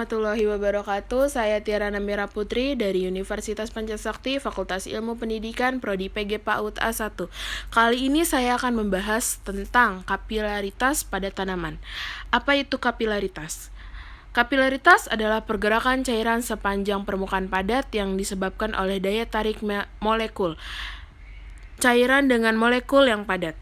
Warahmatullahi wabarakatuh. Saya Tiara Namira Putri dari Universitas Pancasakti, Fakultas Ilmu Pendidikan, Prodi PG PAUD A1. Kali ini saya akan membahas tentang kapilaritas pada tanaman. Apa itu kapilaritas? Kapilaritas adalah pergerakan cairan sepanjang permukaan padat yang disebabkan oleh daya tarik molekul cairan dengan molekul yang padat.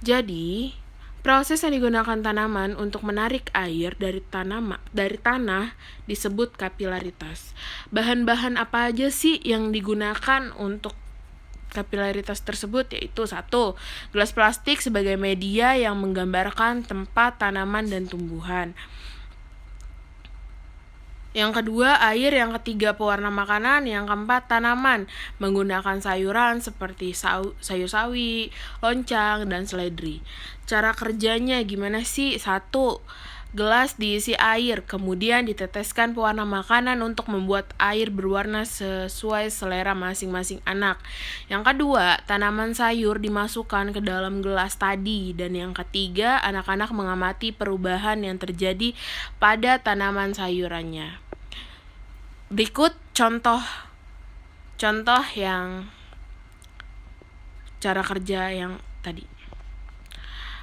Jadi, proses yang digunakan tanaman untuk menarik air dari tanah disebut kapilaritas. Bahan-bahan apa aja sih yang digunakan untuk kapilaritas tersebut? Yaitu 1. Gelas plastik sebagai media yang menggambarkan tempat tanaman dan tumbuhan. Yang kedua, air. Yang ketiga, pewarna makanan. Yang keempat, tanaman, menggunakan sayuran seperti sayur sawi, loncang, dan seledri. Cara kerjanya gimana sih? 1. Gelas diisi air, kemudian diteteskan pewarna makanan untuk membuat air berwarna sesuai selera masing-masing anak. Yang kedua, tanaman sayur dimasukkan ke dalam gelas tadi. Dan yang ketiga, anak-anak mengamati perubahan yang terjadi pada tanaman sayurannya. Berikut contoh yang cara kerja yang tadi.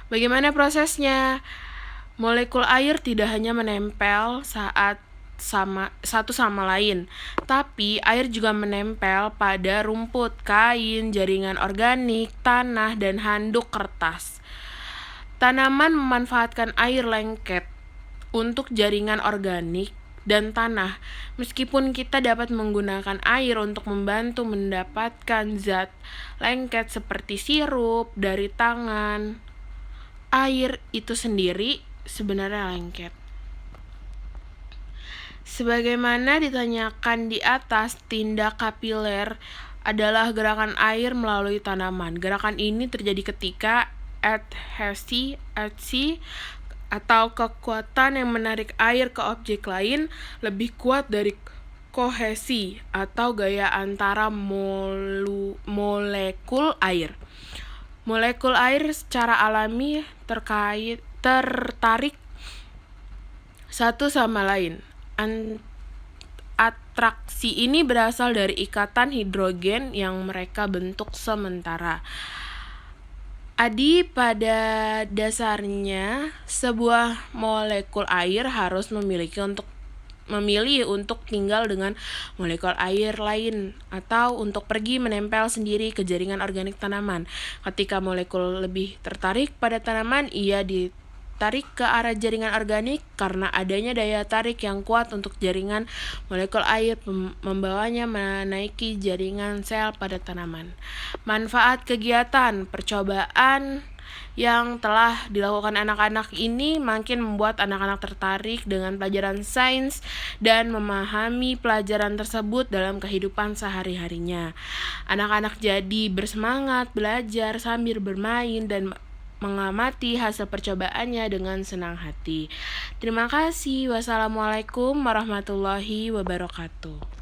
Bagaimana prosesnya? Molekul air tidak hanya menempel satu sama lain, tapi air juga menempel pada rumput, kain, jaringan organik, tanah, dan handuk kertas. Tanaman memanfaatkan air lengket untuk jaringan organik dan tanah. Meskipun kita dapat menggunakan air untuk membantu mendapatkan zat lengket seperti sirup dari tangan, air itu sendiri sebenarnya lengket. Sebagaimana ditanyakan di atas, tindak kapiler adalah gerakan air melalui tanaman. Gerakan ini terjadi ketika adhesi atau kekuatan yang menarik air ke objek lain lebih kuat dari kohesi atau gaya antara molekul air. Molekul air secara alami tertarik satu sama lain. Atraksi ini berasal dari ikatan hidrogen yang mereka bentuk sementara. Pada dasarnya, sebuah molekul air harus memilih untuk tinggal dengan molekul air lain atau untuk pergi menempel sendiri ke jaringan organik tanaman. Ketika molekul lebih tertarik pada tanaman, ia ditarik ke arah jaringan organik karena adanya daya tarik yang kuat untuk jaringan molekul air membawanya menaiki jaringan sel pada tanaman. Manfaat kegiatan percobaan yang telah dilakukan anak-anak ini makin membuat anak-anak tertarik dengan pelajaran sains dan memahami pelajaran tersebut dalam kehidupan sehari-harinya. Anak-anak jadi bersemangat belajar sambil bermain dan mengamati hasil percobaannya dengan senang hati. Terima kasih. Wassalamualaikum warahmatullahi wabarakatuh.